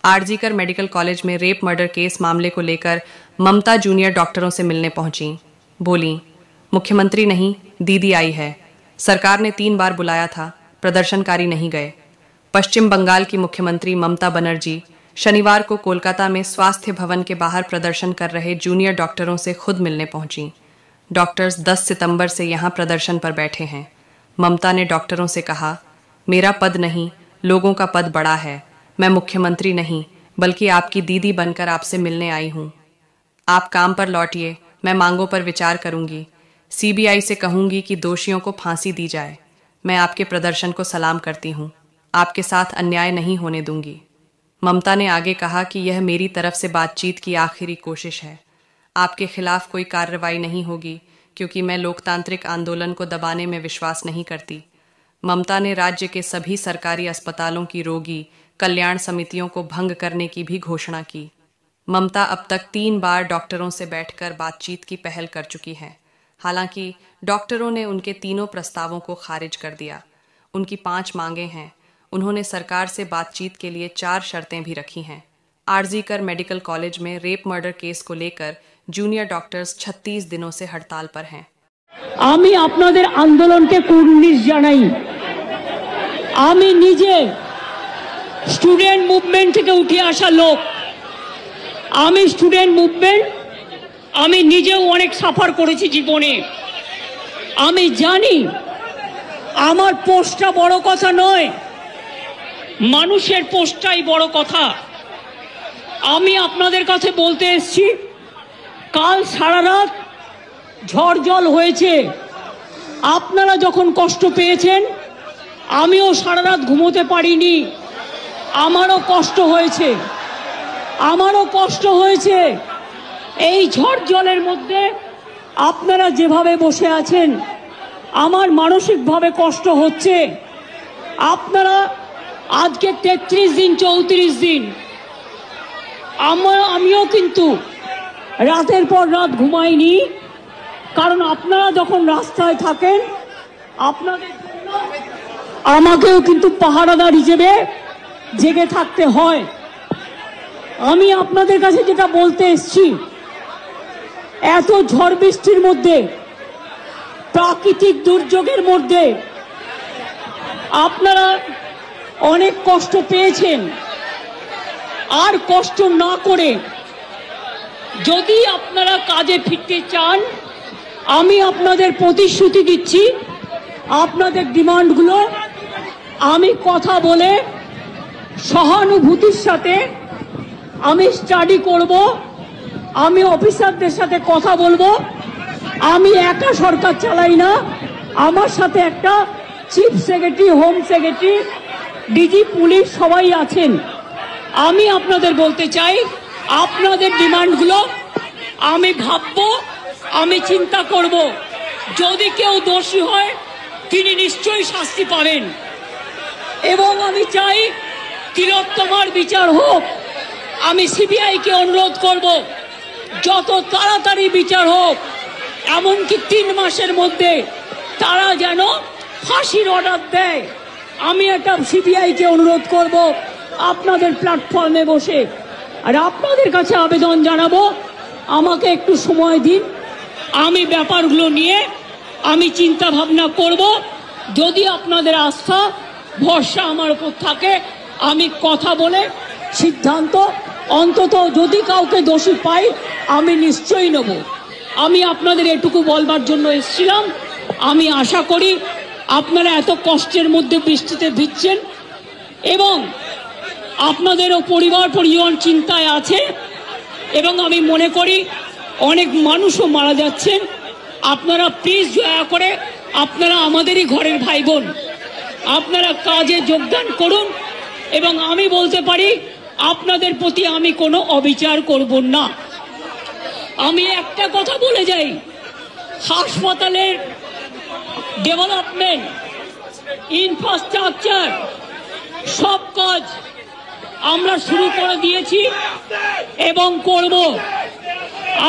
RG Kar medical college में rape murder case मामले को लेकर ममता जूनियर डॉक्टरों से मिलने पहुंची। बोली, मुख्यमंत्री नहीं, दीदी आई है। सरकार ने 3 बार बुलाया था, प्रदर्शनकारी नहीं गए। पश्चिम बंगाल की मुख्यमंत्री ममता बनर्जी शनिवार को कोलकाता में स्वास्थ्य भवन के बाहर प्रदर्शन कर रहे जूनियर डॉक्टरों से खुद मिलने पहुंची। डॉक्टर्स 10 सितंबर से यहां प्रदर्शन पर बैठे हैं। ममता ने डॉक्टरों से कहा, मेरा पद नहीं, लोगों का पद बड़ा है। मैं मुख्यमंत्री नहीं, बल्कि आपकी दीदी बनकर आपसे मिलने आई हूं। आप काम पर लौटिए, मैं मांगों पर विचार करूंगी। सीबीआई से कहूंगी कि दोषियों को फांसी दी जाए। मैं आपके प्रदर्शन को सलाम करती हूं। आपके साथ अन्याय नहीं होने दूंगी। ममता ने आगे कहा कि यह मेरी तरफ से बातचीत की आखिरी कोशिश है। आपके खिलाफ कोई कार्रवाई नहीं होगी, क्योंकि मैं लोकतांत्रिक आंदोलन को दबाने में विश्वास नहीं करती। ममता ने राज्य के सभी सरकारी अस्पतालों की रोगी कल्याण समितियों को भंग करने की भी घोषणा की। ममता अब तक 3 बार डॉक्टरों से बैठकर बातचीत की पहल कर चुकी हैं। हालांकि डॉक्टरों ने उनके तीनों प्रस्तावों को खारिज कर दिया। उनकी 5 मांगें हैं। उन्होंने सरकार से बातचीत के लिए 4 शर्तें भी रखी हैं। आरजीकर मेडिकल कॉलेज में रेप मर्डर केस को लेकर जूनियर डॉक्टर्स 36 दिनों से हड़ताल पर हैं। आमी आपनादेर आंदोलन के कुर्निश जानाई। आमी निजे स्टूडेंट मुभमेंट থেকে উঠে আসা লোক। আমি স্টুডেন্ট মুভমেন্ট, আমি নিজেও অনেক সাফার করেছি জীবনে। আমি জানি আমার পোস্টটা বড় কথা নয়, মানুষের পোস্টটাই বড় কথা। আমি আপনাদের কাছে বলতে এসেছি, কাল সারা রাত ঝড় জল হয়েছে। আপনারা যখন কষ্ট পেয়েছেন, আমিও সারা রাত ঘুমোতে পারিনি। আমারও কষ্ট হয়েছে, আমারও কষ্ট হয়েছে। এই ঝড় জলের মধ্যে আপনারা যেভাবে বসে আছেন, আমার মানসিকভাবে কষ্ট হচ্ছে। আপনারা আজকে 33 দিন 34 দিন, আমিও কিন্তু রাতের পর রাত ঘুমাইনি। কারণ আপনারা যখন রাস্তায় থাকেন, আপনাদের জন্য আমাকেও কিন্তু পাহারাদার হিসেবে জেগে থাকতে হয়। আমি আপনাদের কাছে যেটা বলতে এসেছি, এত ঝড় বৃষ্টির মধ্যে, প্রাকৃতিক দুর্যোগের মধ্যে আপনারা অনেক কষ্ট পেয়েছেন। আর কষ্ট না করে যদি আপনারা কাজে ফিরতে চান, আমি আপনাদের প্রতিশ্রুতি দিচ্ছি, আপনাদের ডিমান্ডগুলো আমি কথা বলে সহানুভূতির সাথে আমি স্টাডি করব। আমি অফিসারদের সাথে কথা বলবো। আমি একা সরকার চালাই না, আমার সাথে একটা chief secretary, home secretary, DG police সবাই আছেন। আমি আপনাদের বলতে চাই, আপনাদের ডিমান্ডগুলো আমি ভাববো, আমি চিন্তা করব। যদি কেউ দোষী হয়, তিনি নিশ্চয়ই শাস্তি পাবেন। এবং আমি চাই তিলোত্তমার বিচার হোক। আমি সিবিআইকে অনুরোধ করব, যত তাড়াতাড়ি বিচার হোক। এমনকি 3 মাসের মধ্যে তারা যেন ফাঁসির অর্ডার দেয়। আমি এটা সিবিআইকে অনুরোধ করব আপনাদের প্ল্যাটফর্মে বসে। আর আপনাদের কাছে আবেদন জানাবো, আমাকে একটু সময় দিন। আমি ব্যাপারগুলো নিয়ে আমি চিন্তা ভাবনা করব। যদি আপনাদের আস্থা ভরসা আমার উপর থাকে, আমি কথা বলে সিদ্ধান্ত, অন্তত যদি কাউকে দোষী পাই, আমি নিশ্চয়ই নেব। আমি আপনাদের এটুকু বলবার জন্য এসেছিলাম। আমি আশা করি আপনারা এত কষ্টের মধ্যে বৃষ্টিতে ভিজছেন এবং আপনাদেরও পরিবার পরিজন চিন্তায় আছে, এবং আমি মনে করি অনেক মানুষও মারা যাচ্ছেন। আপনারা প্লিজ দয়া করে, আপনারা আমাদেরই ঘরের ভাই বোন, আপনারা কাজে যোগদান করুন। এবং আমি বলতে পারি, আপনাদের প্রতি আমি কোনো অবিচার করব না। আমি একটা কথা বলে যাই, হাসপাতালের ডেভেলপমেন্ট, ইনফ্রাস্ট্রাকচার, সব কাজ আমরা শুরু করে দিয়েছি এবং করব।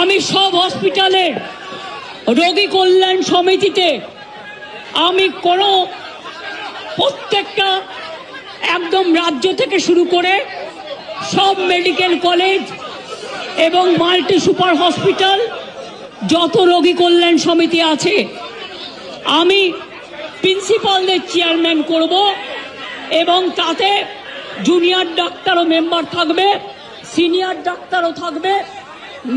আমি সব হসপিটালের রোগী কল্যাণ সমিতিতে আমি কোনো প্রত্যেকটা একদম রাজ্য থেকে শুরু করে সব মেডিকেল কলেজ এবং মাল্টি সুপার হসপিটাল, যত রোগী কল্যাণ সমিতি আছে, আমি প্রিন্সিপালদের চেয়ারম্যান করব এবং তাতে জুনিয়র ডাক্তারও মেম্বার থাকবে, সিনিয়র ডাক্তারও থাকবে,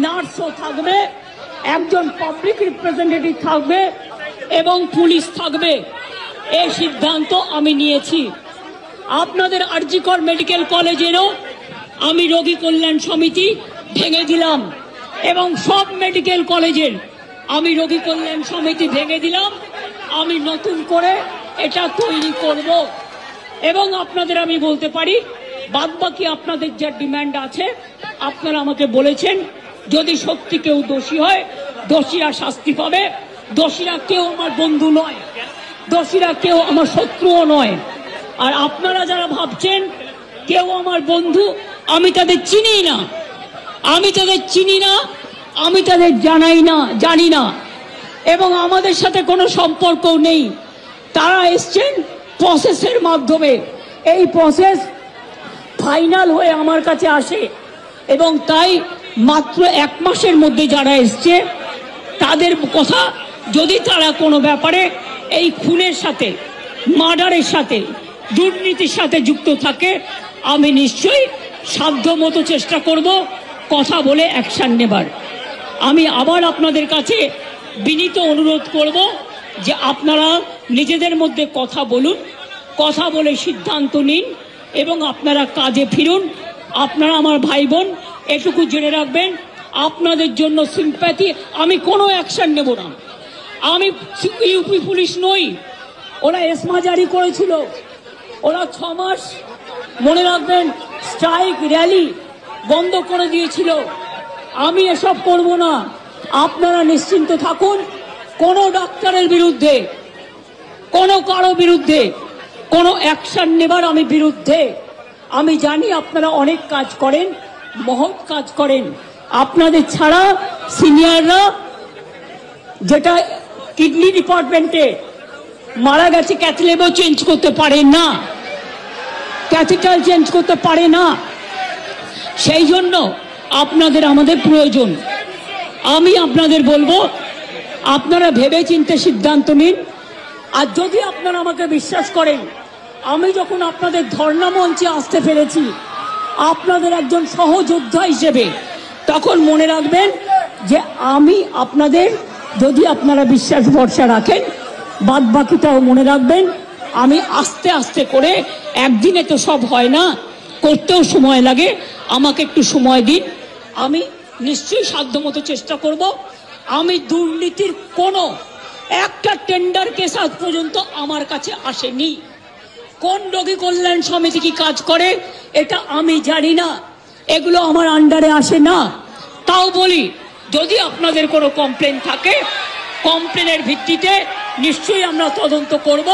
নার্সও থাকবে, একজন পাবলিক রিপ্রেজেন্টেটিভ থাকবে এবং পুলিশ থাকবে। এই সিদ্ধান্ত আমি নিয়েছি। আপনাদের আরজিকর মেডিকেল কলেজেরও আমি রোগী কল্যাণ সমিতি ভেঙে দিলাম এবং সব মেডিকেল কলেজের আমি রোগী কল্যাণ সমিতি ভেঙে দিলাম। আমি নতুন করে এটা তৈরি করব এবং আপনাদের আমি বলতে পারি, বাদবাকি আপনাদের যা ডিমান্ড আছে আপনারা আমাকে বলেছেন, যদি সত্যি কেউ দোষী হয় দোষীরা শাস্তি পাবে। দোষীরা কেউ আমার বন্ধু নয়, দোষীরা কেউ আমার শত্রুও নয়। আর আপনারা যারা ভাবছেন কেউ আমার বন্ধু, আমি তাদের চিনি না, আমি তাদের চিনি না, আমি তাদের জানি না এবং আমাদের সাথে কোনো সম্পর্কও নেই। তারা এসছেন প্রসেসের মাধ্যমে, এই প্রসেস ফাইনাল হয়ে আমার কাছে আসে এবং তাই মাত্র 1 মাসের মধ্যে যারা এসছে তাদের কথা, যদি তারা কোনো ব্যাপারে এই খুনের সাথে, মার্ডারের সাথে, দুর্নীতির সাথে যুক্ত থাকে, আমি নিশ্চয়ই সাধ্যমতো চেষ্টা করব কথা বলে অ্যাকশন নেবার। আমি আবার আপনাদের কাছে বিনীত অনুরোধ করব যে আপনারা নিজেদের মধ্যে কথা বলুন, কথা বলে সিদ্ধান্ত নিন এবং আপনারা কাজে ফিরুন। আপনারা আমার ভাই বোন, এটুকু জেনে রাখবেন, আপনাদের জন্য সিম্প্যাথি, আমি কোনো অ্যাকশন নেব না। আমি ইউপি পুলিশ নই। ওরা এসমা জারি করেছিল, ওরা 6 মাস মনে রাখবেন স্ট্রাইক র্যালি বন্ধ করে দিয়েছিল। আমি এসব করব না। আপনারা নিশ্চিন্ত থাকুন, কোনো ডাক্তারের বিরুদ্ধে, কোনো কারো বিরুদ্ধে কোনো অ্যাকশন নেবার আমি বিরুদ্ধে। আমি জানি আপনারা অনেক কাজ করেন, মহৎ কাজ করেন। আপনাদের ছাড়া সিনিয়ররা, যেটা কিডনি ডিপার্টমেন্টে মারা গেছে, ক্যাথলেবও চেঞ্জ করতে পারে না, ক্যাথিটার চেঞ্জ করতে পারে না। সেই জন্য আপনাদের আমাদের প্রয়োজন। আমি আপনাদের বলবো, আপনারা ভেবে চিন্তে সিদ্ধান্ত নিন। আর যদি আপনারা আমাকে বিশ্বাস করেন, আমি যখন আপনাদের ধর্ণা মঞ্চে আসতে পেরেছি আপনাদের একজন সহযোদ্ধা হিসেবে, তখন মনে রাখবেন যে আমি আপনাদের, যদি আপনারা বিশ্বাস ভরসা রাখেন, বাদ বাকিটাও মনে রাখবেন, আমি আস্তে আস্তে করে, একদিনে তো সব হয় না, করতেও সময় লাগে, আমাকে একটু সময় দিন। আমি নিশ্চয়ই সাধ্যমতো চেষ্টা করব। আমি দুর্নীতির কোনো একটা টেন্ডার কেস আজ পর্যন্ত আমার কাছে আসেনি। কোন রোগী কল্যাণ সমিতি কি কাজ করে এটা আমি জানি না, এগুলো আমার আন্ডারে আসে না। তাও বলি, যদি আপনাদের কোনো কমপ্লেন থাকে, কমপ্লেনের ভিত্তিতে নিশ্চয়ই আমরা তদন্ত করব।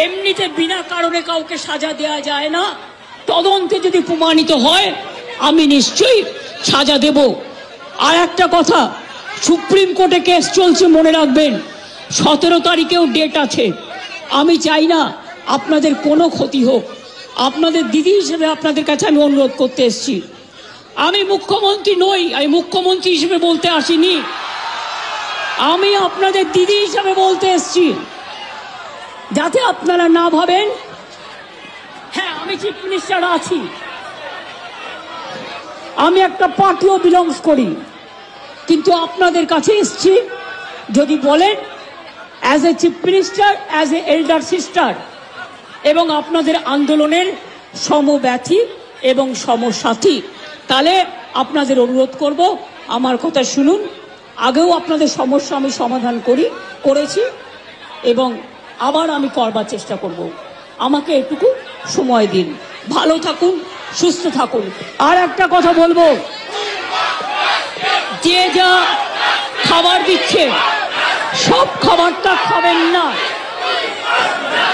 এমনিতে বিনা কারণে কাউকে সাজা দেওয়া যায় না। তদন্তে যদি প্রমাণিত হয় আমি নিশ্চয়ই সাজা দেব। আর একটা কথা, সুপ্রিম কোর্টে কেস চলছে, মনে রাখবেন 17 তারিখেও ডেট আছে। আমি চাই না আপনাদের কোনো ক্ষতি হোক। আপনাদের দিদি হিসেবে আপনাদের কাছে আমি অনুরোধ করতে এসেছি। আমি মুখ্যমন্ত্রী নই, আমি মুখ্যমন্ত্রী হিসেবে বলতে আসিনি, আমি আপনাদের দিদি হিসেবে বলতে এসেছি। যাতে আপনারা না ভাবেন, হ্যাঁ আমি চিফ মিনিস্টার আছি, আমি একটা পার্টিও বিলংস করি, কিন্তু আপনাদের কাছে এসেছি যদি বলেন as a chief minister, as a elder sister এবং আপনাদের আন্দোলনের সমব্যথী এবং সমসাথী, তাহলে আপনাদের অনুরোধ করব আমার কথা শুনুন। আগেও আপনাদের সমস্যা আমি সমাধান করেছি এবং আবার আমি করবার চেষ্টা করব। আমাকে এটুকু সময় দিন। ভালো থাকুন, সুস্থ থাকুন। আর একটা কথা বলবো, যে যা খাবার দিচ্ছে সব খাবারটা খাবেন না।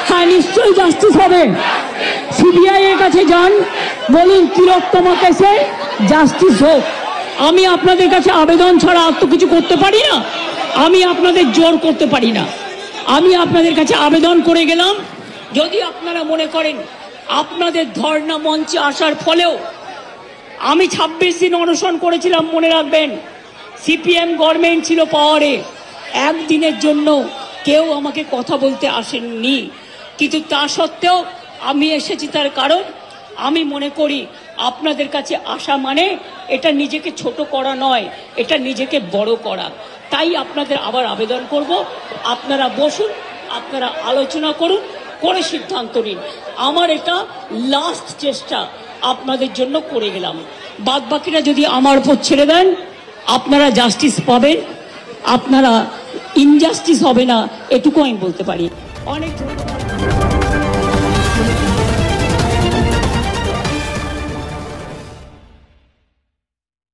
হ্যাঁ, নিশ্চয়ই জাস্টিস হবে। সিবিআই এর কাছে যান, বলুন তিলোত্তমা কেসে জাস্টিস হোক। আমি আপনাদের কাছে আবেদন ছাড়া আর তো কিছু করতে পারি না, আমি আপনাদের জোর করতে পারি না। আমি আপনাদের কাছে আবেদন করে গেলাম, যদি আপনারা মনে করেন আপনাদের ধর্ণা মঞ্চে আসার ফলেও আমি 26 দিন অনশন করেছিলাম, মনে রাখবেন। সিপিএম গভর্নমেন্ট ছিল পাওয়ারে, একদিনের জন্য কেউ আমাকে কথা বলতে আসেননি। কিন্তু তা সত্ত্বেও আমি এসেছি, তার কারণ আমি মনে করি আপনাদের কাছে আসা মানে এটা নিজেকে ছোট করা নয়, এটা নিজেকে বড় করা। তাই আপনাদের আবার আবেদন করব, আপনারা বসুন, আপনারা আলোচনা করুন, করে সিদ্ধান্ত নিন। আমার এটা লাস্ট চেষ্টা আপনাদের জন্য করে গেলাম। বাদ বাকিরা যদি আমার উপর ছেড়ে দেন, আপনারা জাস্টিস পাবেন, আপনারা ইনজাস্টিস হবে না, এটুকু আমি বলতে পারি। অনেক ধন্যবাদ।